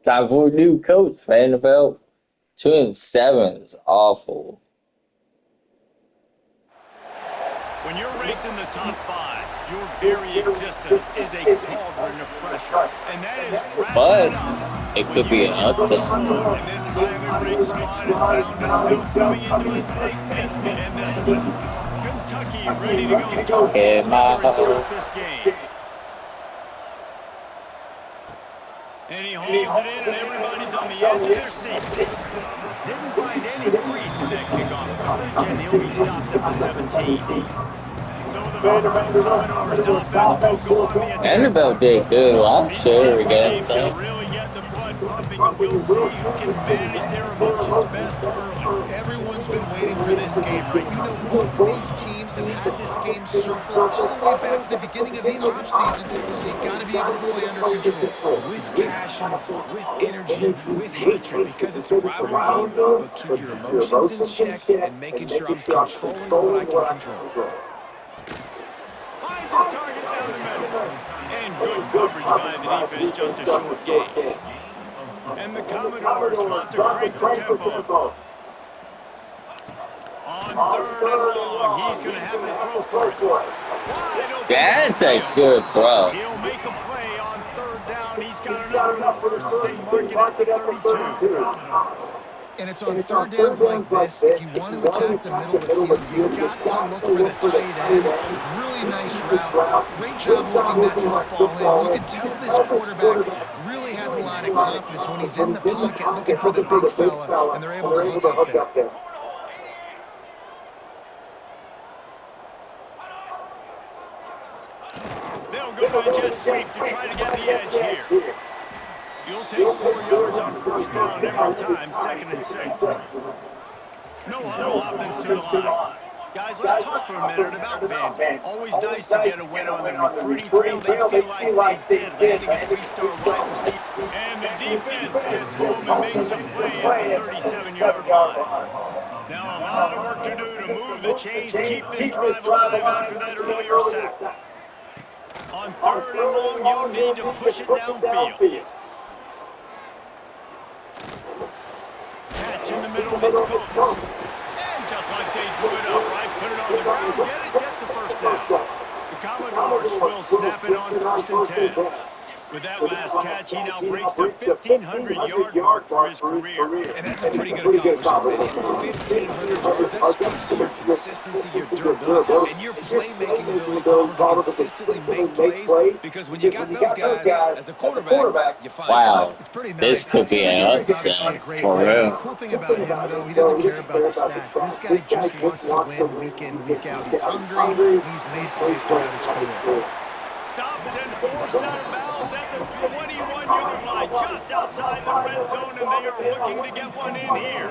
Time for a new coach, Vanderbilt. 2-7 is awful. When you're ranked in the top 5, your very existence is a cauldron of pressure. And that is But ratcheted up it when could you be go an on the upset. road. And this highly ranked squad has found itself coming into a snake pit in this one. Kentucky ready to go toe In my together and start heart. this game. And he hauls it in, and everybody's on the edge of their seats. Didn't find any crease in that kickoff coverage, and he'll be stopped at the 17. So the Vanderbilt Commodores offense will go on the attack. Vanderbilt did good last These year rivalry against games them. can really get the blood pumping, and we'll see who can manage their emotions best early. Everyone's been waiting for this game, right? You know, both of these teams have had this game circled all the way back to the beginning of the offseason, so you got to be able to play under control. With passion, with energy, with hatred, because it's a rivalry game, but keep your emotions in check and making sure I'm controlling what I can control. Finds his target down the middle. And good coverage by the defense, just a short gain. And the Commodores want to crank the tempo. On 3rd and long, he's going to have to throw for it. Wide open. That's a good throw. He'll make a play on 3rd down. He's got enough for the first as they mark it at the 32. And it's on 3rd downs like this, if you want to attack the middle of the field, you've got to look for the tight end. Really nice route. Great job looking that football in. You can tell this quarterback really has a lot of confidence when he's in the pocket looking for the big fella, and they're able to hook up there. They'll go to a jet sweep to try to get the edge here. You'll take 4 yards on 1st down every time, 2nd and 6. No huddle offense to the line. Guys, let's talk for a minute about Vanderbilt. Always nice to get a win on the recruiting trail. They feel like they did, landing a 3-star wide receiver. And the defense gets home and makes a play at the 37-yard line. Now a lot of work to do to move the chains, keep this drive alive after that earlier sack. On 3rd and long, you'll need to push it downfield. Catch in the middle, it's Coates. And just like they drew it up, right? Put it on the ground, get the first down. The Commodores will snap it on 1st and 10. With that last catch, he now breaks the 1,500-yard mark for his career. And that's a pretty good accomplishment, man. 1,500 yards, that speaks to your consistency, your durability, and your playmaking ability to consistently make plays, because when you got those guys as a quarterback, you find Wow. It's pretty nice. This could be an upset for The real. cool thing about him, though, he doesn't care about the stats. This guy just wants to win week in, week out. He's hungry, and he's made plays throughout his career. Stopped and forced out of bounds at the 21-yard line, just outside the red zone, and they are looking to get one in here.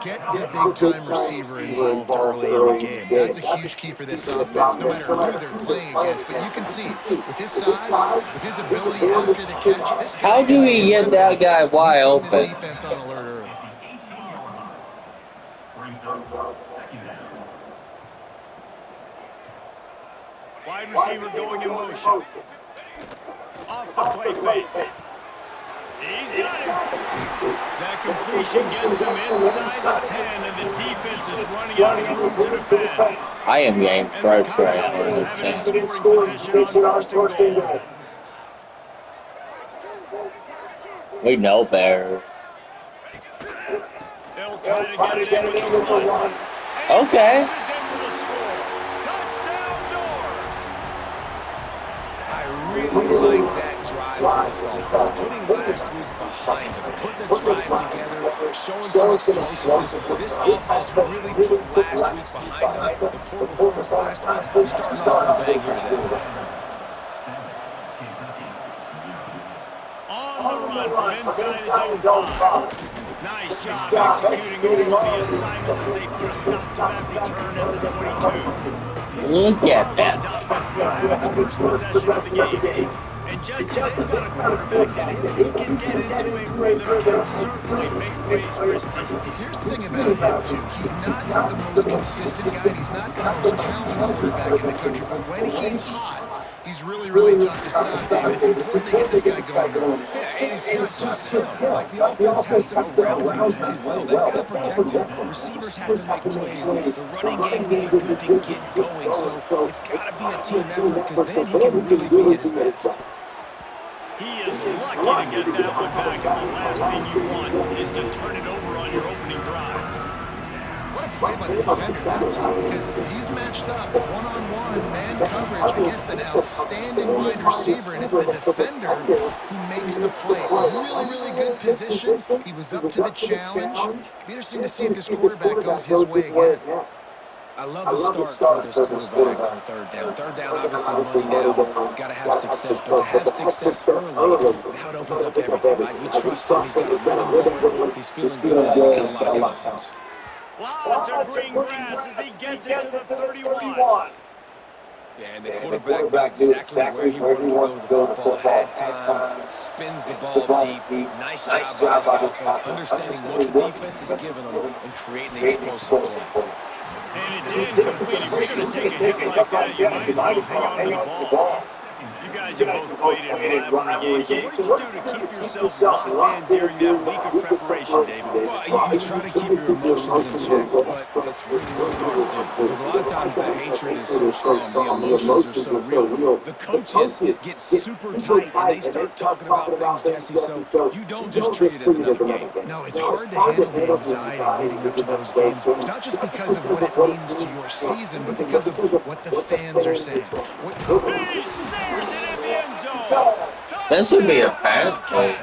Get the big-time receiver involved early in the game. That's a huge key for this offense, no matter who they're playing against. But you can see, with his size, with his ability after the catch, this guy How do we get that guy wide He's open? this defense on alert early. Wide receiver going in motion. Off the play fake. He's got him. That completion gets them inside the 10, and the defense is running out of room to defend. I am game first right now in the Have it in 10. scoring position on 1st and goal. We know better. They'll try to get it in with the run. Okay. I really like that drive for this offense. Putting last week behind them, putting the drive together, showing some explosiveness. This offense really put last week behind them. The poor performance last week, starting off with a bang here today. On the run from inside his own 5. Nice job executing all the assignments as they put a stop to that return at the 22. Look at that. Offense will have its first possession of the game. And Jesse, they've got a quarterback that if he can get into a rhythm, can certainly make plays for his team. Here's the thing about him, too. He's not the most consistent guy. He's not the most talented quarterback in the country. But when he's hot, He's really, really tough to stop, David. It's important they get this guy going, though. Yeah, and it's not just him. Like, the offense has to around him as well. They've got to protect him. Receivers have to make plays. The running game's to be good to get going. So it's got to be a team effort because then he can really be at his best. He is lucky to get that one back, and the last thing you want is to turn it over on your opening drive. What a play by the defender that time, because he's matched up one-on-one man coverage against an outstanding wide receiver, and it's the defender who makes the play. Really, really good position. He was up to the challenge. Be interesting to see if this quarterback goes his way again. I love the start for this quarterback on third down. Third down, obviously, money down. Got to have success. But to have success early, now it opens up everything. Like, we trust him. He's got a rhythm going. He's feeling good, and he got a lot of confidence. Lots of green grass as he gets it to the 31. Yeah, and the quarterback knew exactly where he wanted to go with the football. Had time, spins the ball deep. Nice job by this offense, understanding what the defense is giving them and creating the explosive play. And it's incomplete. If you're going to take a hit like that, you might as well hang on to the ball. You guys have both played in rivalry games, so what did you do to keep yourself locked in during that week of preparation, David? Well, you try to keep your emotions in check, but it's really, really hard to do. Because a lot of times the hatred is so strong, the emotions are so real. The coaches get super tight, and they start talking about things, Jesse, so you don't just treat it as another game. No, it's hard to handle the anxiety leading up to those games, not just because of what it means to your season, but because of what the fans are saying. He snares it in the end zone. That should be a pass play.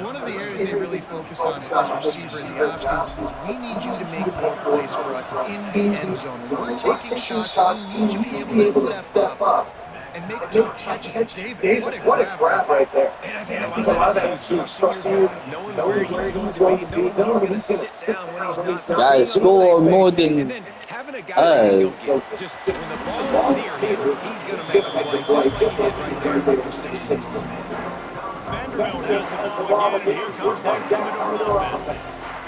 One of the areas they really focused on with this receiver in the offseason was we need you to make more plays for us in the end zone. When we're taking shots, we need you to be able to step up and make tough catches. And David, what a grab right there. And I think a lot of that is trusting your guy, knowing where he's going to be, knowing when he's going to sit down, when he's not. So Guys score more than and then having a guy that can go get it. Just when the ball is near him, he's going to make a play, just like he did right there for 6 points. Vanderbilt has the ball again, and here comes that Commodore offense.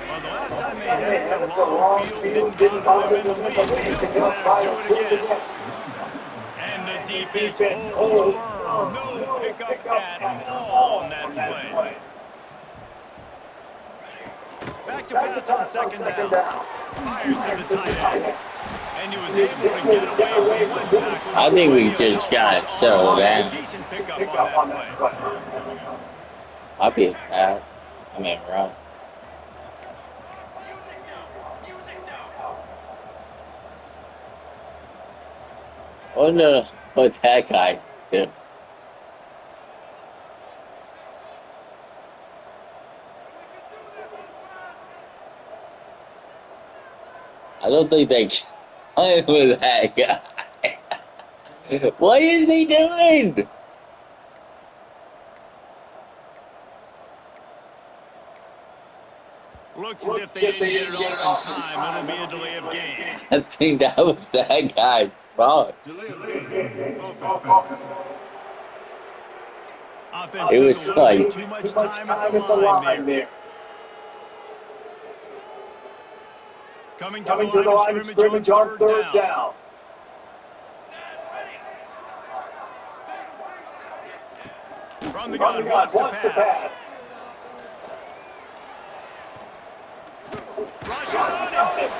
Well, the last time they had it a long field didn't bother them in the least. They'll try to do it again. And the defense holds firm. No pickup at all on that play. Back to pass on second down. Fires to the tight end. And he was able to get away from one tackle. I think we just got so bad. Decent pickup on that play. I'll be a pass. I mean, run. Oh no, what's that guy do? I don't think they can play with that guy. What is he doing? Looks as if they didn't get it off in time. It'll be a delay of game. I think that was that guy's fault. Offense It was took a little like- bit too much time at the line there. Coming to the line of scrimmage on third down. From the gun, wants to pass. Rushes on him.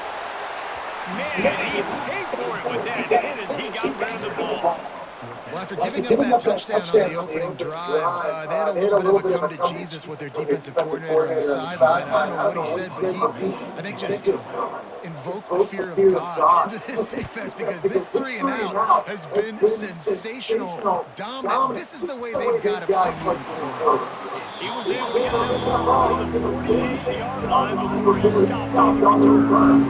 Man, did he pay for it with that hit as he got rid of the ball. Well, after giving up that touchdown on the opening drive, they had a little bit of a come to Jesus with their defensive coordinator on the sideline. I don't know what he said, but he, I think, just invoked the fear of God into this defense, because this 3-and-out has been sensational, dominant. This is the way they've got to play moving forward. He was able to get that ball to the 48-yard line before he stopped on the return.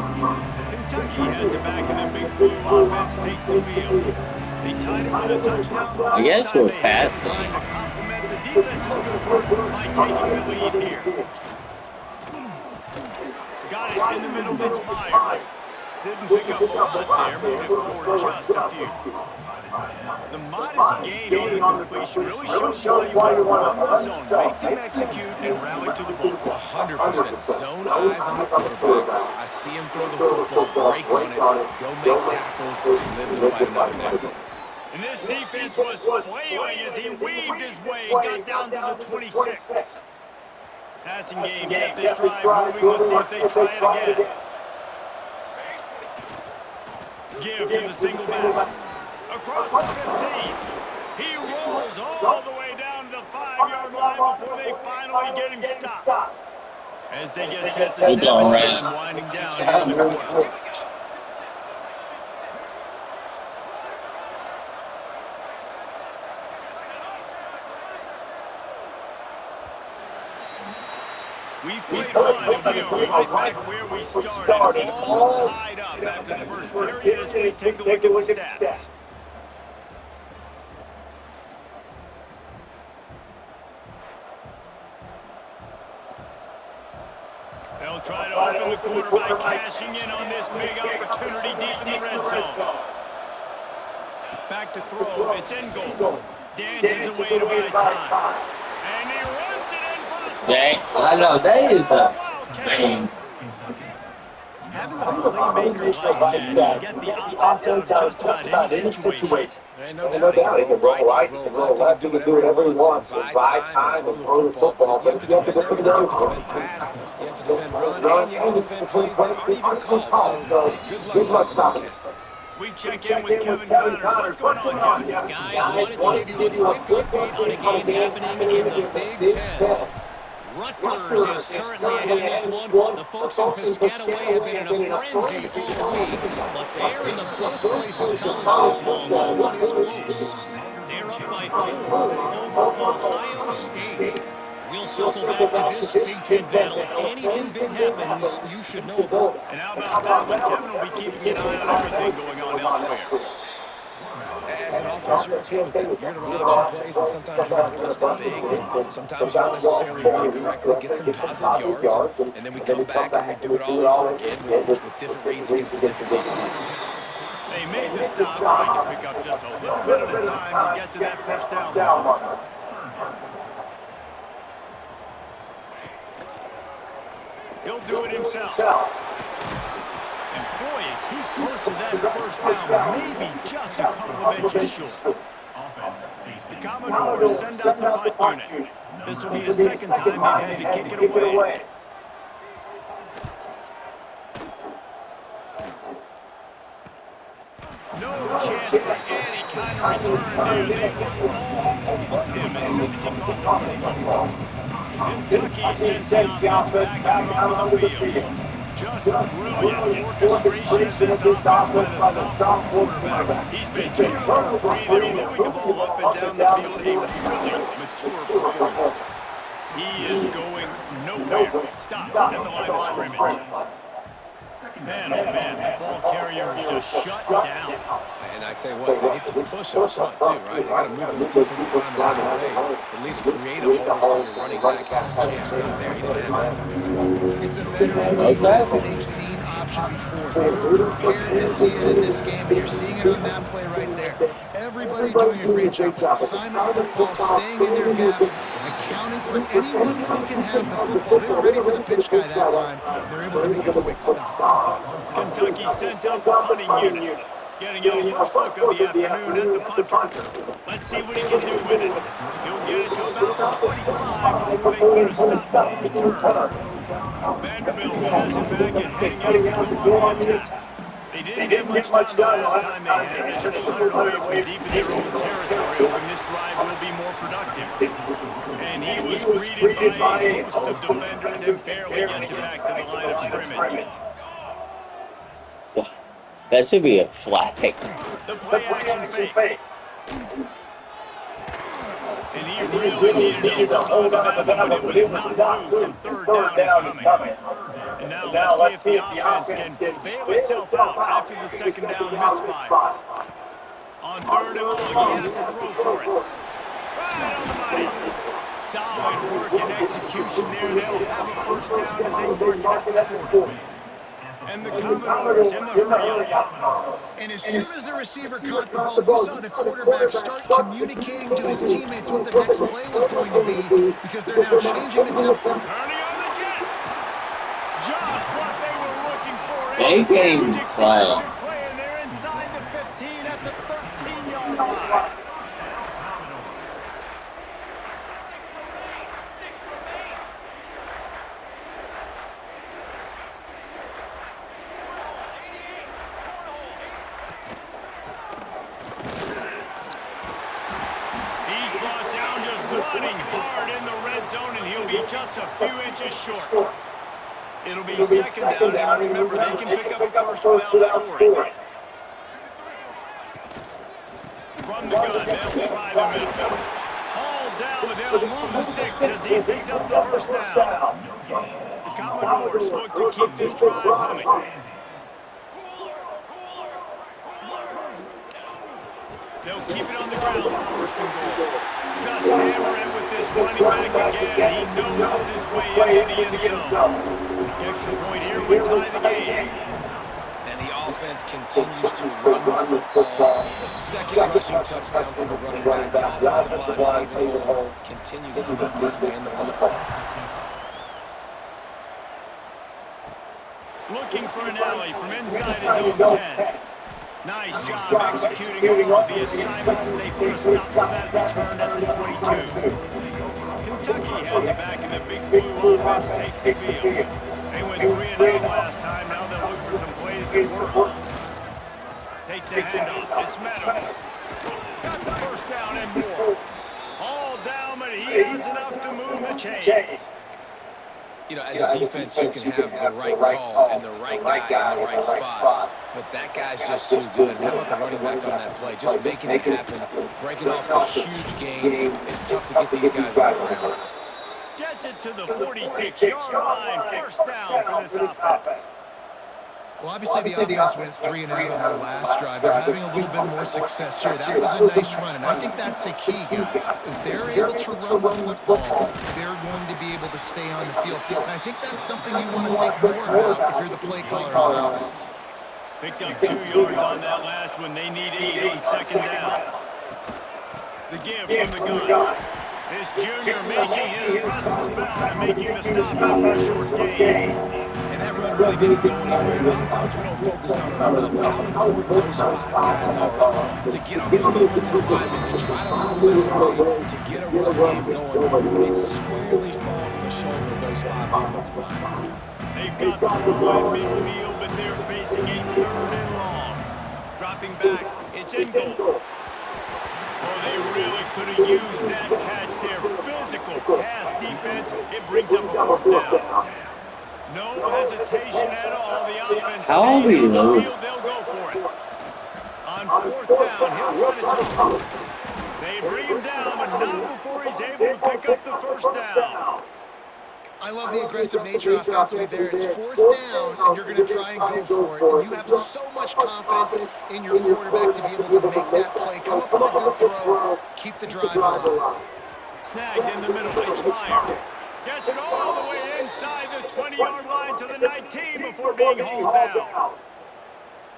Kentucky has it back, and the big blue offense takes the field. They tied it with a touchdown. I guess we're passing. Trying to complement the defense's good work by taking the lead here. Got it in the middle, it's Myers. Didn't pick up a lot there, moved it forward just a few. The modest gain on the completion really shows why you want to run the zone, make them execute, and rally to the ball. 100% zone eyes on the quarterback. I see him throw the football, break on it, go make tackles, and live to fight another down. And this defense was flailing as he weaved his way and got down to the 26. Passing game kept this drive moving. Let's see if they try it again. Give to the single back. Across the 15. He rolls all the way down to the 5-yard line before they finally get him stopped. As they get set to snap time winding down here in the quarter. We've played one, and we are right back where we started, all tied up after the first period as we take a look at the stats. They'll try to open the quarter by cashing in on this big opportunity deep in the red zone. Back to throw. It's in goal. Dances away to buy time. And he runs it in for the score. I know, that is the thing. Having a playmaker like that, you get the offense out of just about any situation. There ain't no doubt he can roll right, he can roll left, he can do whatever he wants. And buy time and throw the football. But you have to defend everything. You have to defend pass, you have to defend run, and you have to defend plays that aren't even called. So good luck stopping this kid. We check in with Kevin Connors. What's going on, Kevin? Guys, wanted to give you a quick update on a game happening in the Big Ten. Rutgers is currently ahead in this one. The folks in Piscataway have been in a frenzy all week, but they're in the birthplace of college football. This one is close. They're up by 4 over Ohio State. We'll circle back to this Big Ten battle. If anything big happens, you should know about it. And how about that one? Kevin will be keeping an eye on everything going on elsewhere. As an offense, you're okay with that. You're going to run option plays, and sometimes you're going to blitz them big, and sometimes you don't necessarily read it correctly, get some positive yards, and then we come back and we do it all over again with different reads against the different defense. They made the stop, trying to pick up just a little bit at a time to get to that first down mark. He'll do it himself. And boy, is he close to that first down, maybe just a couple of inches short. The Commodores send out the punt unit. This will be the second time they've had to kick it away. No chance for any kind of return there. They were all over him as soon as he caught the football. Kentucky sends the offense back out onto the field. Just brilliant orchestration of this offense by the sophomore quarterback. He's been turnover-free. They're moving the ball up and down the field. A really mature performance. He is going nowhere. Stop at the line of scrimmage. Man, oh man, the ball carrier is just shut down. And I tell you what, they need some push up front too, right? They got to move the defensive lineman out of the way, at least create a hole so your running back has a chance. Not there, he didn't have that. It's a veteran defense, and they've seen option before. They were prepared to see it in this game, and you're seeing it on that play right there. Everybody doing a great job with assignment football, staying in their gaps, accounting for anyone who can have the football. They were ready for the pitch guy that time. They're able to make a quick stop. Kentucky sent out the punting unit. Getting a first look of the afternoon at the punter. Let's see what he can do with it. He'll get it to about the 25 before they put a stop on the return. Vanderbilt has it back and heading out to go on the attack. They didn't get much done the last time they had it. They hunted away from deep in their own territory, hoping this drive will be more productive. And he was greeted by a host of defenders and barely gets it back to the line of scrimmage. That should be a flag. The play action fake. And he really needed to hold on to that one, but it was not loose, and third down is coming. And now let's see if the offense can bail itself out after the second down misfire. On third and long, he has to throw for it. Right on the money. Solid work and execution there. They'll have a first down as they work it up the 40. And the Commodores in the hurry-up. And as soon as the receiver caught the ball, you saw the quarterback start communicating to his teammates what the next play was going to be, because they're now changing the tempo. Turning on the Jets. Just what they were looking for. They came Huge explosive play, and they're inside the 15 at the 13-yard line. running hard in the red zone, and he'll be just a few inches short. It'll be second down, and remember, they can pick up a first without scoring. From the gun, they'll try the middle. All down, but they'll move the sticks as he picks up the first down. The Commodores look to keep this drive humming. They'll keep it on the ground for first and goal. Just hammer it with this running back again. He noses his way into the end zone. The extra point here would tie the game. And the offense continues to run the football. The second rushing touchdown from the running back. The offensive line, paving holes, continue to feed this man the ball. Looking for an alley from inside his own 10. Nice job executing all of the assignments as they put a stop to that return at the 22. Kentucky has it back, and the big blue offense takes the field. They went 3-0 last time. Now they'll look for some plays that work. Takes the handoff. It's Meadows. Got the first down and more. All down, but he has enough to move the chains. You know, as a defense, you can have the right call and the right guy in the right spot. But that guy's just too good. And how about the running back on that play? Just making it happen, breaking off the huge game. It's tough to get these guys on the ground. Gets it to the 46-yard line. First down for this offense. Well, obviously the offense went 3 and out on their last drive. They're having a little bit more success here. That was a nice run, and I think that's the key, guys. If they're able to run the football, they're going to be able to stay on the field. And I think that's something you want to think more about if you're the play caller on offense. Picked up 2 yards on that last one. They need 8 on second down. The give from the gun. This junior making his presence felt and making the stop after a short gain. And that run really didn't go anywhere. A lot of times we don't focus on it enough, but how important those 5 guys are up front to get on those defensive linemen, to try to move them away, to get a run game going. It squarely falls on the shoulder of those 5 offensive linemen. They've got the ball in midfield, but they're facing a 3rd and long. Dropping back, it's in goal. Oh, they really could have used that catch. Their physical pass defense, it brings up a 4th down. No hesitation at all. The offense stays on the field. They'll go for it. On 4th down, he'll try to toss it. They bring him down, but not before he's able to pick up the first down. I love the aggressive nature offensively there. It's 4th down, and you're going to try and go for it. And you have so much confidence in your quarterback to be able to make that play, come up with a good throw, keep the drive alive. Snagged in the middle, it's Meyer. Gets it all the way inside the 20-yard line to the 19 before being hauled down.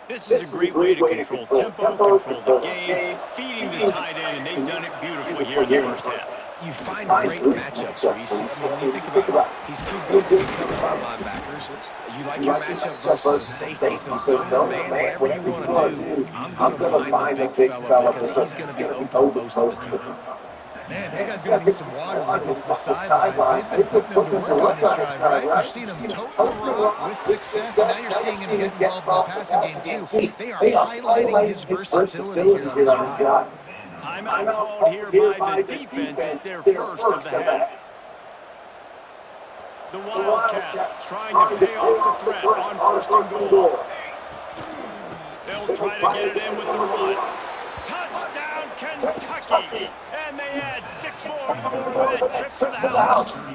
This is a great way to control tempo, control the game, feeding the tight end, and they've done it beautifully here in the first half. You find great matchups, Reese. I mean, you think about it, he's too good to be covered by linebackers. You like your matchup versus a safety, so zone, man, whatever you want to do, I'm going to find the big fella because he's going to be open most of the time. Man, this guy's going to need some water when he gets to the sidelines. They've been putting him to work on this drive, right? You've seen him tote the rock with success, and now you're seeing him get involved in the passing game, too. They are highlighting his versatility here on this drive. Timeout called here by the defense. It's their first of the half. The Wildcats trying to pay off the threat on 1st and goal. They'll try to get it in with the run. Touchdown, Kentucky! And they add 6 more to the board with a trip to the house.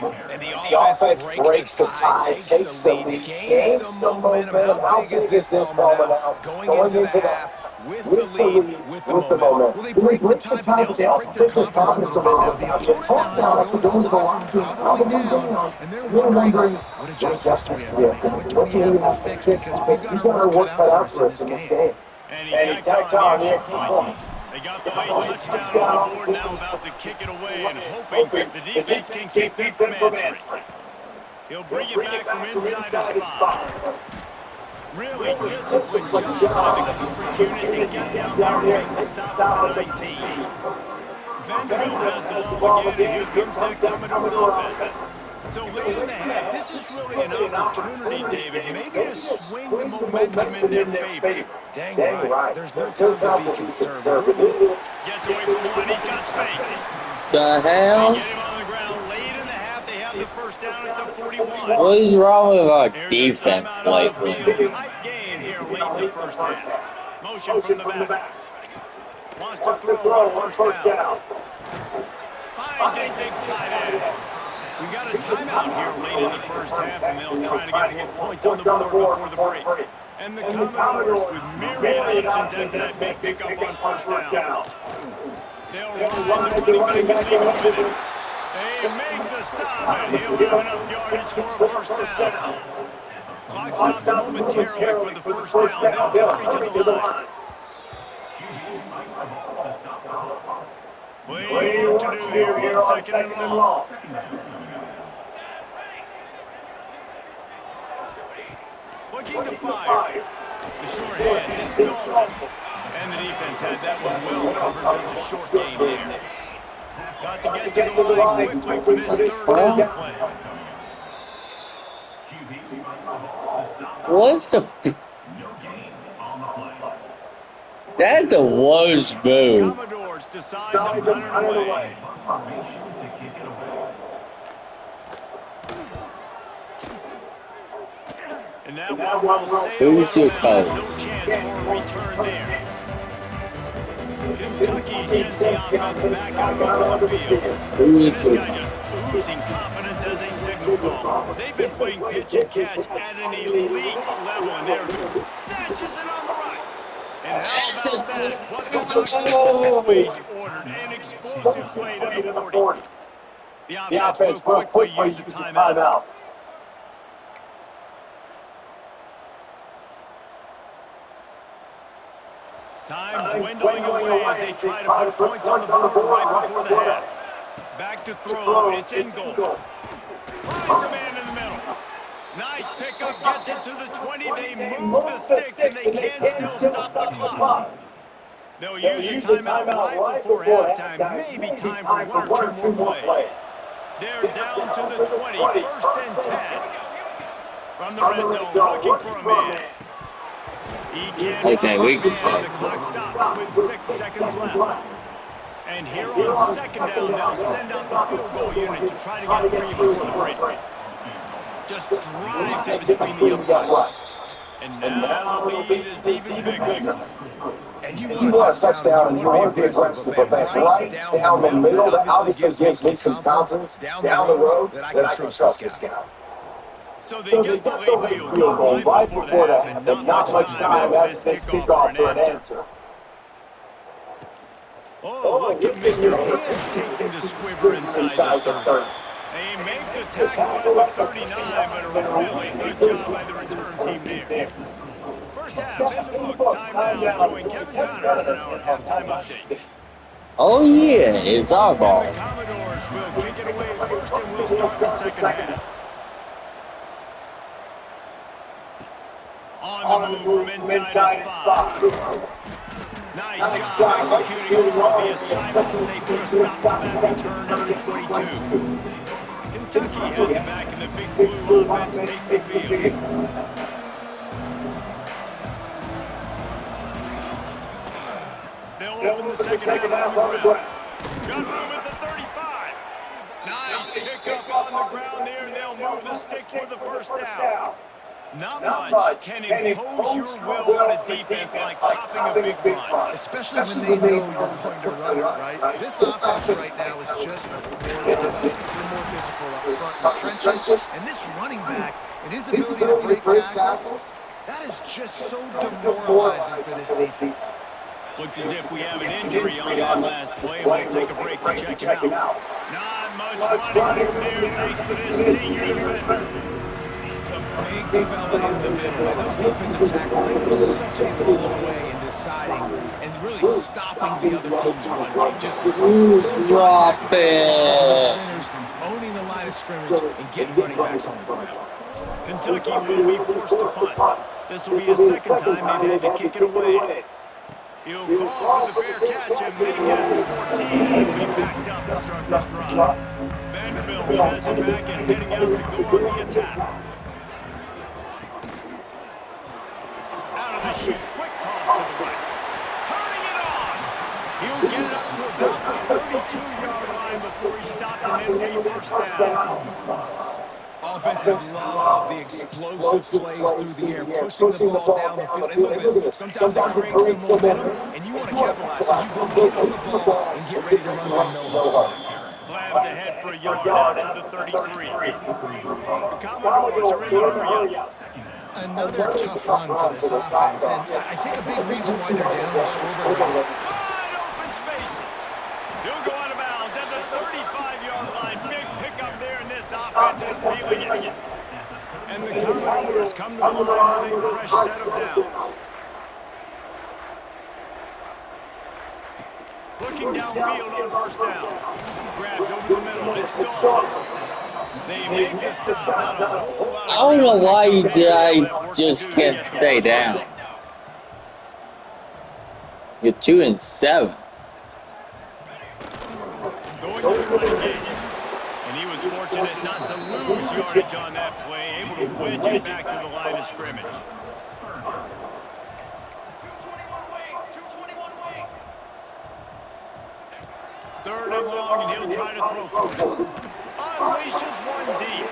And the offense breaks the tie, takes the lead, gains some momentum. How big is this moment now? Going into the half with the lead, with the momentum. Well, they break the tie, but they also break their confidence a little bit now. The opponent now has to go into the locker room, probably down, and they're wondering, what adjustments do we have to make? What do we have to fix? Because we've got our work cut out for us in this game. And he tacked on the extra point. They got the late touchdown on the board, now about to kick it away and hoping the defense can keep them from answering. He'll bring it back from inside the spot. Really disciplined job by the coverage unit to get down there and make the stop at the 19. Vanderbilt has the ball again, and here comes that Commodore offense. So late in the half, this is really an opportunity, David, maybe to swing the momentum in their favor. Dang right. There's no time to be conservative. Gets away from one, he's got space. The They hell? get him on the ground late in the half. They have the first down at the 41. What is wrong with our Here's a defense timeout on the lately? field. Tight game here late in the first half. Motion from the back. Wants to throw on first down. Finds his big tight end. We got a timeout here late in the first half, and they'll try to get more points on the board before the break. And the Commodores with myriad options after that big pickup on first down. They'll ride the running back and leave him with it. They make the stop, and he'll have enough yardage for a first down. Clock stops momentarily for the first down. They'll hurry to the line. Plenty of work to do here on second and long. Looking to fire. The short hands, it's Dalton. And the defense had that one well covered, just a short game there. Got to get to the line quickly for this third down play. What's the... That's the worst move. Commodores decide to punt it away. And that one will sail Who's your out. coach? No chance for a return there. Kentucky sends the offense back out on the field. Who And is this your guy just oozing confidence as a signal call. They've been playing pitch and catch at an elite level, and they're snatches it on the right. And how about that? What the doctor always ordered, an explosive play to the 40. The offense will quickly use a timeout. Time dwindling away as they try to put points on the board right before the half. Back to throw. It's in goal. Finds a man in the middle. Nice pickup. Gets it to the 20. They move the sticks, and they can still stop the clock. They'll use a timeout right before halftime. Maybe time for one or two more plays. They're down to the 20. First and 10. From the red zone, looking for a man. He can't Okay, we find can his man. talk. The clock stops with 6 seconds left. And here on second down, they'll send out the field goal unit to try to get 3 before the break. Just drives it between the uprights. And now the lead is even bigger. And you want a touchdown, you want to be aggressive, but man, right down the middle, that obviously gives me some confidence down the road that I can trust this guy. So they get the late field goal right before the half, and not much time after this kickoff for an answer. Oh, look at Mr. Hands taking the squibber inside the 30. They make the tackle at the 39, but a really good job by the return team there. First half in the books. Time now. Join Kevin Connors in our halftime update. Oh yeah, it's our ball. And the Commodores will kick it away first, and we'll start the second half. On the move from inside his 5. Nice job executing all the assignments as they put a stop to that return at the 22. Kentucky has it back, and the big blue offense takes the field. They'll open the second half on the ground. Got room at the 35. Nice pickup on the ground there, and they'll move the sticks for the first down. Not much can impose your will on a defense like popping a big run. Especially when they know you're going to run it, right? This offense right now is just more physical. They're more physical up front in the trenches. And this running back and his ability to break tackles, that is just so demoralizing for this defense. Looks as if we have an injury on that last play. We'll take a break to check him out. Not much running room there thanks to this senior defender. Big fella in the middle, man. Those defensive tackles, they go such a long way in deciding and really stopping the other team's run game. Just forcing Drop contact with it. centers, owning the line of scrimmage, and getting running backs on the ground. Kentucky will be forced to punt. This will be the second time they've had to kick it away. He'll call for the fair catch and make it at the 14. And we backed up to start this drive. Vanderbilt has it back and heading out to go on the attack. Out of the chute, quick toss to the right. Turning it on. He'll get it up to about the 32-yard line first down. Offenses love the explosive plays through the air, pushing the ball down the field. And look at this. Sometimes it creates some momentum, and you want to capitalize. So you go get on the ball and get ready to run some no-huddle. Slams ahead for a yard out to the 33. The Commodores are in the hurry-up. Another tough run for this offense, and I think a big reason why they're down on the scoreboard right now. Wide open spaces. He'll go out of bounds at the 35-yard line. Big pickup there, and this offense is feeling it. And the Commodores come to the line with a fresh set of downs. Looking downfield on first down. Grabbed over the middle. It's Dalton. They make the stop. Not a whole lot of I don't know why you ground guys just can't stay down. You're 2-7. Going to the running game. And he was fortunate not to lose yardage on that play. Able to wedge it back to the line of scrimmage. Third and long, and he'll try to throw for it. Unleashes one deep.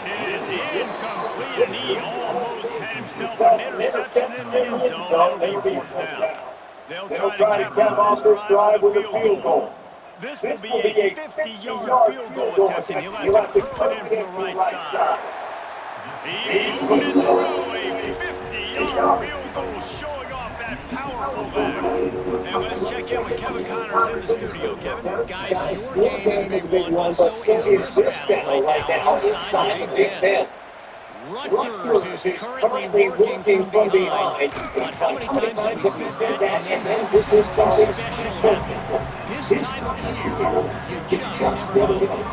It is incomplete, and he almost had himself an interception in the end zone. It'll be fourth down. They'll try to cap off this drive with a field goal. This will be a 50-yard field goal attempt, and he'll have to curl it in from the right side. He booted it through a 50-yard field goal, showing off that powerful leg. And let's check in with Kevin Connors in the studio. Kevin? Guys, your game is Big 1, but so is this battle right now inside the Big 10. Rutgers is currently working from behind. But how many times have we said that and then this something special happen? This time of year, you just never know.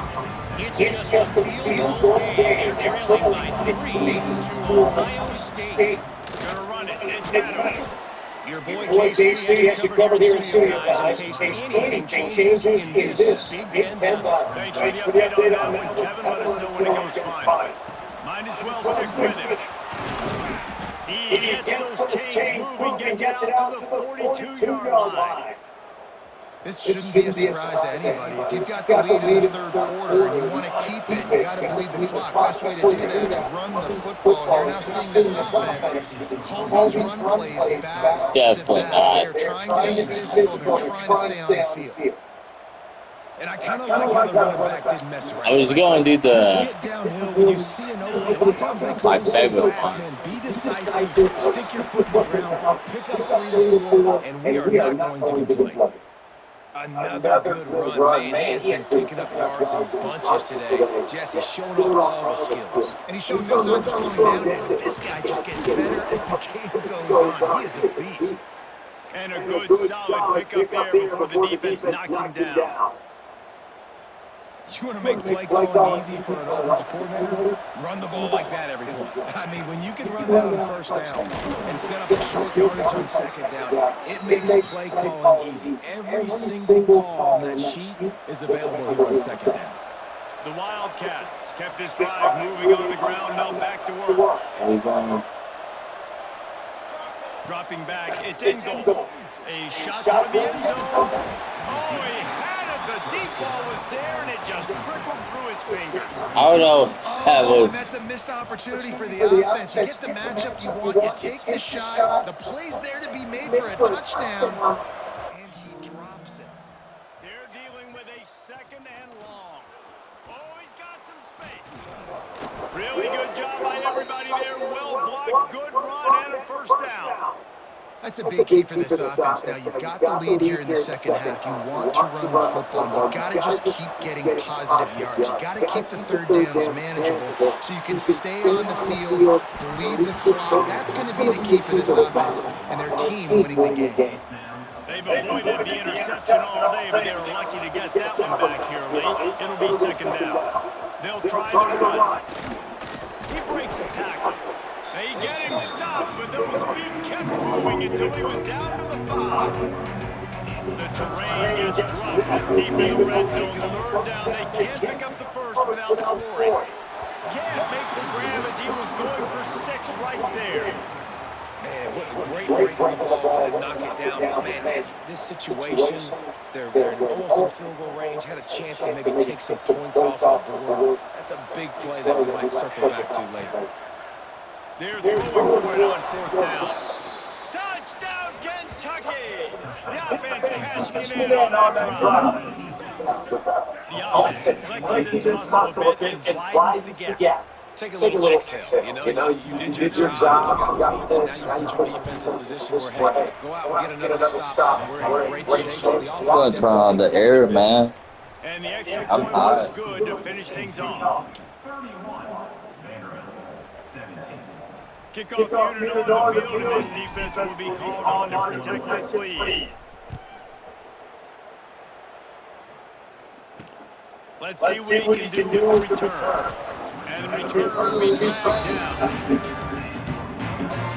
It's just a field goal game. They're trailing by 3 to Ohio State. Gonna run it. It's Adams. Your boy KC has you covered here in studio, guys, in case anything changes in this Big 10 battle. Thanks for the update on that one, Kevin. Let us know when it goes fine. Might as well stick with him. He gets those chains moving, gets it out to the 42-yard line. This shouldn't be a surprise to anybody. If you've got the lead in the third quarter and you want to keep it, you got to bleed the clock. Best way to do that is run the football. You're now seeing this offense call these run plays back to back. They're trying to be physical. They're trying to stay on the field. And I kind of like how the running back didn't mess around. I was going to do Just get downhill when you see an opening. A lot of times they my close so favorite fast, one. man. Be decisive, stick your foot in the ground, pick up 3 to 4, and we are not going to complain. Another good run, man. He has been picking up yards in bunches today. Jesse's showing off all the skills. And he's showing no signs of slowing down, David. This guy just gets better as the game goes on. He is a beast. And a good, solid pickup there before the defense knocks him down. You want to make play calling easy for an offensive coordinator? Run the ball like that every play. I mean, when you can run that on first down and set up a short yardage on second down, it makes play calling easy. Every single call on that sheet is available here on second down. The Wildcats kept this drive moving on the ground, now back to work. Dropping back, it's in goal. A shot toward the end zone. Oh, he had it. The deep ball was there, and it just trickled through his fingers. I don't know. That And was. that's a missed opportunity for the offense. You get the matchup you want, you take the shot, the play's there to be made for a touchdown, and he drops it. They're dealing with a second and long. Oh, he's got some space. Really good job by everybody there. Well blocked, good run, and a first down. That's a big key for this offense. Now, you've got the lead here in the second half. You want to run the football. You've got to just keep getting positive yards. You've got to keep the third downs manageable so you can stay on the field, bleed the clock. That's going to be the key for this offense and their team winning the game. They've avoided the interception all day, but they were lucky to get that one back here late. It'll be second down. They'll try to run. He breaks a tackle. They get him stopped, but those feet kept moving until he was down to the 5. The terrain gets rough as deep in the red zone. Third down, they can't pick up the first without scoring. Can't make the grab as he was going for 6 right there. Man, and what a great break on the ball, way to knock it down. But, man, this situation, they're almost in field goal range, had a chance to maybe take some points off of the board. That's a big play that we might circle back to later. They're throwing for it on 4th down. Touchdown, Kentucky! The offense cashing in on that drive. The offense flexes its muscle a bit and widens the gap. Take a little exhale. You know, you did your job, you got points, now you put your defense in a position where, hey, go out and get another stop. We're in great shape, so the offense definitely the air, man. And the extra point was good to finish things off. Kickoff unit on the field, and this defense will be called on to protect this lead. Let's see what he can do with the return. And the return will be dragged down.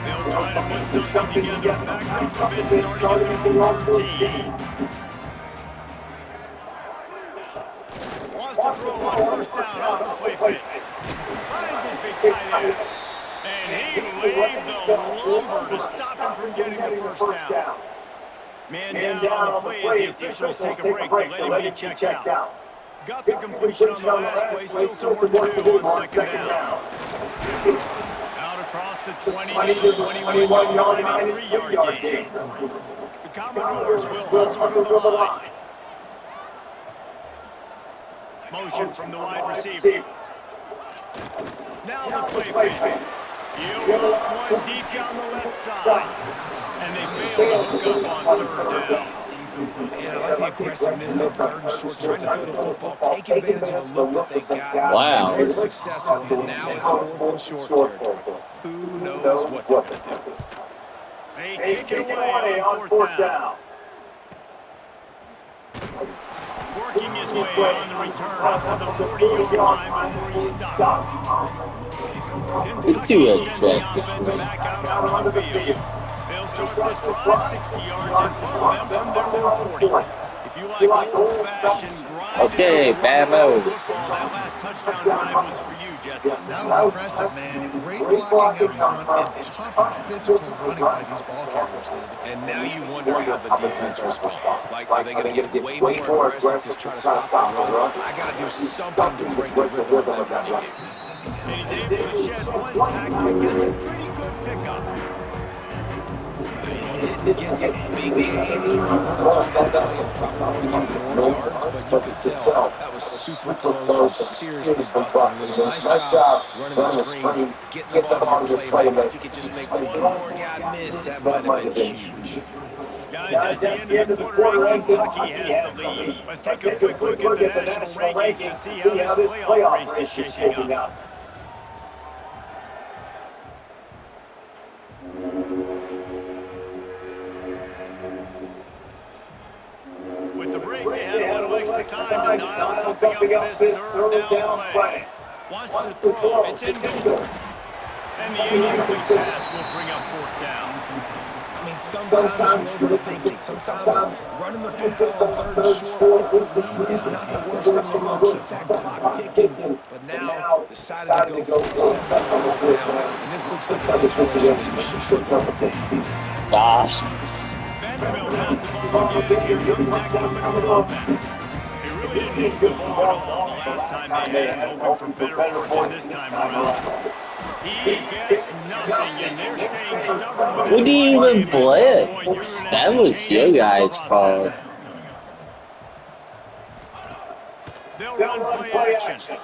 They'll try to put something together. Back up a bit, starting at their own 13. Wants to throw on 1st down off the play fake. Finds his big tight end. And he laid the lumber to stop him from getting the 1st down. Man down on the play as the officials take a break to let him be checked out. Got the completion on the last play, still some work to do on 2nd down. Out across the 20 to the 21-yard line, a 3-yard gain. The Commodores will hustle to the line. Motion from the wide receiver. Now the play fake. He'll look one deep down the left side. And they fail to hook up on 3rd down. And I like the aggressiveness on 3rd and short, trying to throw the football, take advantage of the look that they got. Wow. They were successful, and now it's 4th and short territory. Who knows what they're going to do? They kick it away on 4th down. Working his way on the return up to the 40-yard line before he stopped. Kentucky sends the offense back out on the field. They'll start this drive 60 yards in front of them from their own 40. If you like old-fashioned grind, okay, Bamo. Football, that last touchdown drive was for you, Jesse. That was impressive, man. Great blocking up front and tough physical running by these ball carriers. And now you wonder how the defense responds. Like, are they going to get way more aggressive to try to stop the run? I got to do something to break the rhythm of that running game. And he's able to shed one tackle and gets a pretty good pickup. He didn't get a big game. He wanted to call that play and probably want to get more yards, but you could tell that was super close from seriously busting loose. Nice job running the screen, getting the ball to your playmaker. If he could just make one more guy miss, that might have been huge. Guys, at the end of the quarter, Kentucky has the lead. Let's take a quick look at the national rankings to see how this playoff race is shaping up. With the break, they had a little extra time to dial something up for this 3rd down play. Wants to throw. It's ingoing. And the incomplete pass will bring up 4th down. I mean, sometimes you overthink it. Sometimes running the football on 3rd and short with the lead is not the worst thing in the world. Keep that clock ticking. But now decided to go for the 7th down. And this looks like a situation where you should put the football. Gosh. Vanderbilt has the ball again. Here comes that Commodore offense. They really didn't move the ball at all the last time they had it, hoping for better fortune this time around. He gets nothing, and they're staying stubborn with Who do you even blitz? That was your guys' fault. They'll run play action.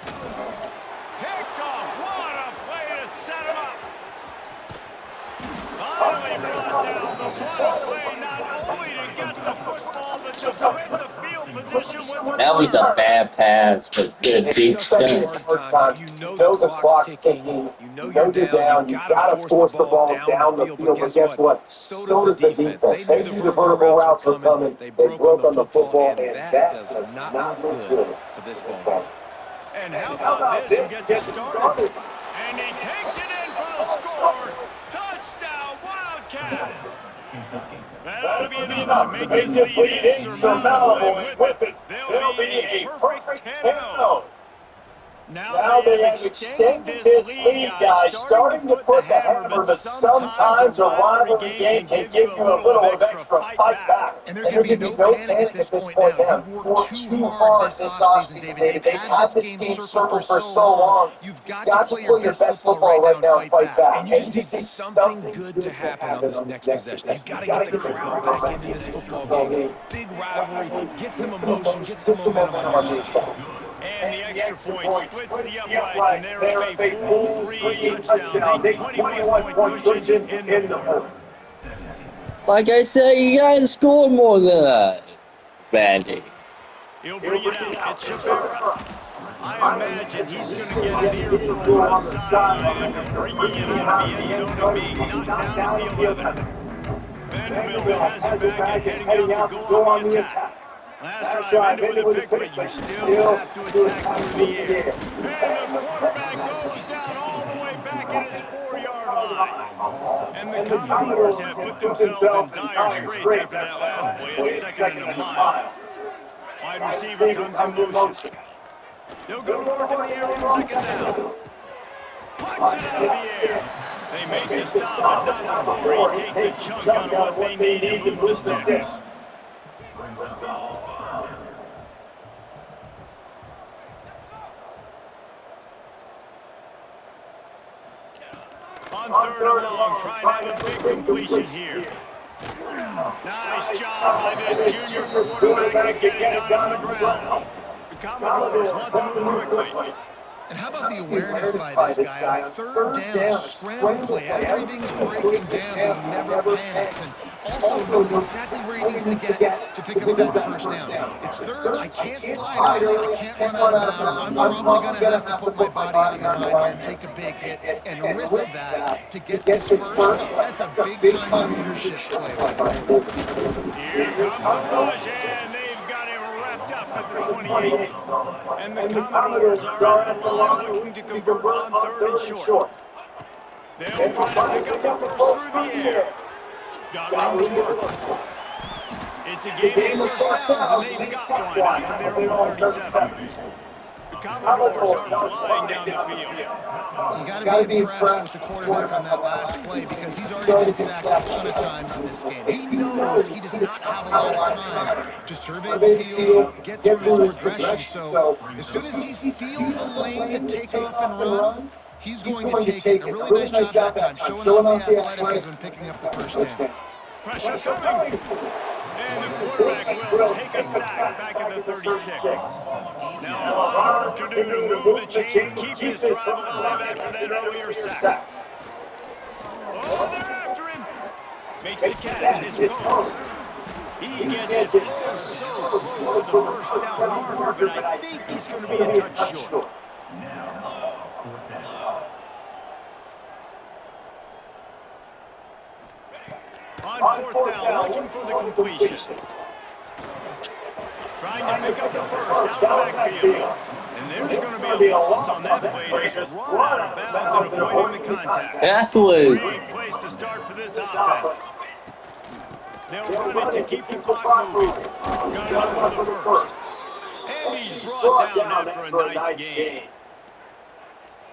Picked off. What a play to set him up. Finally brought down the one play, not only to get the football, but to win the field position with the That was a bad pass, but good defense. You know the clock's ticking. You know you're down. You gotta force the ball down the field. But guess what? So does the defense. They knew the vertical routes were coming. They broke on the football, and that does not look good for this ball. And how about this? He gets started. And he takes it in for the score. Touchdown, Wildcats! That ought to be enough to make this lead insurmountable, and with it, they'll be a perfect 10-0. Now they have extended this lead, guys, starting to put the hammer, but sometimes a rivalry game can give you a little of extra fight back. And there can be no panic at this point now. You've worked too hard this offseason, David. They've had this game circled for so long. You've got to play your best football right now and fight back. And you just need something good to happen on this next possession. You've got to get the crowd back into this football game. Big rivalry, get some emotion, get some momentum on your side. And the extra point splits the uprights, and they're up a full 3 touchdowns, a 21-point cushion in the fourth. Like I said, you gotta score more than that, Vandy. He'll bring it out. It's Shavera. I imagine he's going to get an earful on the sideline after bringing it out of the end zone and being knocked down at the 11. Vanderbilt has it back and heading out to go on the attack. Last drive ended with a pick, but you still have to attack through the air. And the quarterback goes down all the way back at his 4-yard line. And the Commodores have put themselves in dire straits after that last play at 2nd and a mile. Wide receiver comes in motion. They'll go to work in the air on 2nd down. Punts it out of the air. They make the stop, but not before he takes a chunk out of what they need to move the sticks. On 3rd and long, trying to have a big completion here. Nice job by this junior quarterback to get it down on the ground. The Commodores want to move quickly. And how about the awareness by this guy? On 3rd down, scramble play. Everything's breaking down, but he never panics. And also knows exactly where he needs to get to pick up that 1st down. It's 3rd. I can't slide early. I can't run out of bounds. I'm probably going to have to put my body on the line here and take a big hit and risk that to get this 1st. That's a big-time leadership play. Here comes the rush, and they've got him wrapped up at the 28. And the Commodores are at the line looking to convert on 3rd and short. They'll try to pick up the 1st through the air. Got room to work. It's a game of 1st downs, and they've got one after their own 37. The Commodores are flying down the field. You got to be impressed with the quarterback on that last play because he's already been sacked a ton of times in this game. He knows he does not have a lot of time to survey the field, get through his progression. So as soon as he feels a lane to take off and run, he's going to take it. A really nice job that time, showing off the athleticism and picking up the 1st down. Pressure coming. And the quarterback will take a sack back at the 36. Now a lot of work to do to move the chains, keep this drive alive after that earlier sack. Oh, they're after him. Makes the catch. It's close. He gets it so close to the 1st down marker, but I think he's going to be a touch short. On 4th down, looking for the completion. Trying to pick up the 1st out of the backfield. And there's going to be a loss on that play. Just run out of bounds and avoiding the contact. That was... Great place to start for this offense. They'll run it to keep the clock moving. Got it over the 1st. And he's brought down after a nice gain.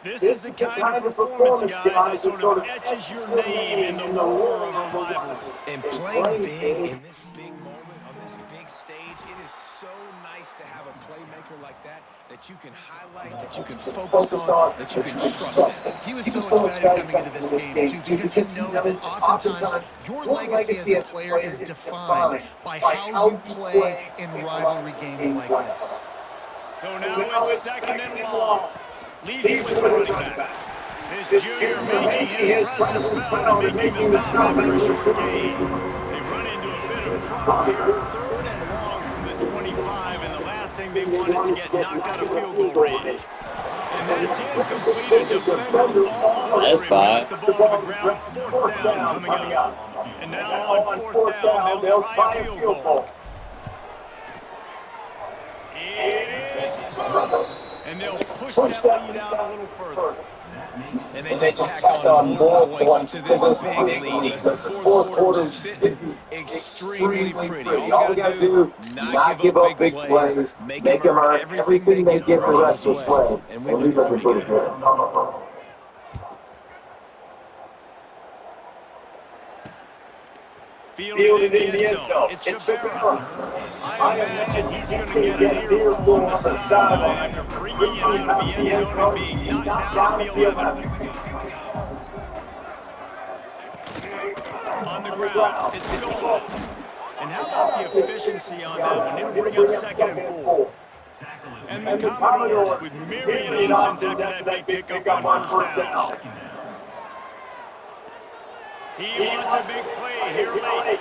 This is the kind of performance, guys, that sort of etches your name in the roar of a rivalry. And playing big in this big moment, on this big stage, it is so nice to have a playmaker like that you can highlight, that you can focus on, that you can trust in. He was so excited coming into this game, too, because he knows that oftentimes your legacy as a player is defined by how you play in rivalry games like this. So now it's 2nd and long. Leading with the running back. This junior making his presence felt and making the stop after a short gain. They run into a bit of trouble here. 3rd and long from the 25, and the last thing they want is to get knocked out of field goal range. And that's incomplete. A defender all over That's fine. the ball to the ground. 4th down coming up. And now on 4th down, they'll try a field goal. It is good. And they'll push that lead out a little further. And they just tack on more points to this big lead. Listen, fourth quarter was sitting extremely pretty. All we got to do, not give up big plays, make them earn everything they get the rest of this way. And we've been pretty good. Fielded in the end zone. It's Shabara. I imagine he's going to get an earful on the sideline after bringing it out of the end zone and being knocked down at the 11. On the ground, it's Golden. And how about the efficiency on that one? It'll bring up 2nd and 4. And the Commodores with myriad options after that big pickup on first down. He wants a big play here late.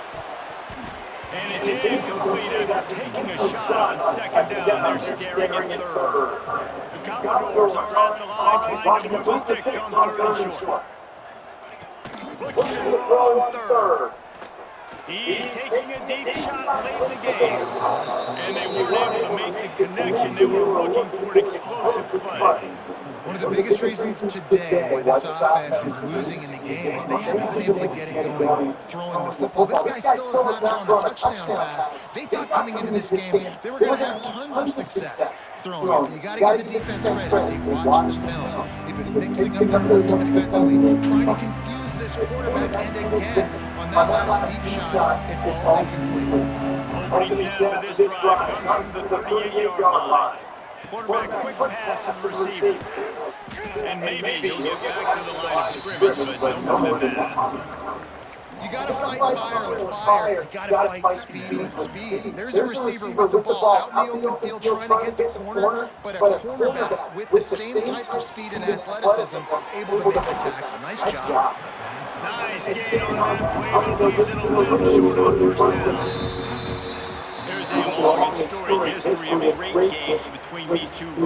And it's incomplete after taking a shot on 2nd down. They're staring at 3rd. The Commodores are at the line trying to move the sticks on 3rd and short. Looking to throw on 3rd. He's taking a deep shot late in the game. And they weren't able to make the connection. They were looking for an explosive play. One of the biggest reasons today why this offense is losing in the game is they haven't been able to get it going throwing the football. This guy still has not thrown a touchdown pass. They thought coming into this game they were going to have tons of success throwing it. But you got to give the defense credit. They watched the film. They've been mixing up their looks defensively, trying to confuse this quarterback. And again, on that last deep shot, it falls incomplete. Opening snap of this drive comes from the 38-yard line. Quarterback quick pass to the receiver. And maybe he'll get back to the line of scrimmage, but no more than that. You got to fight fire with fire. You got to fight speed with speed. There's a receiver with the ball out in the open field trying to get the corner, but a cornerback with the same type of speed and athleticism able to make the tackle. Nice job. Nice gain on that play, but leaves it a little short of the first down. There's a long and storied history of great games between these two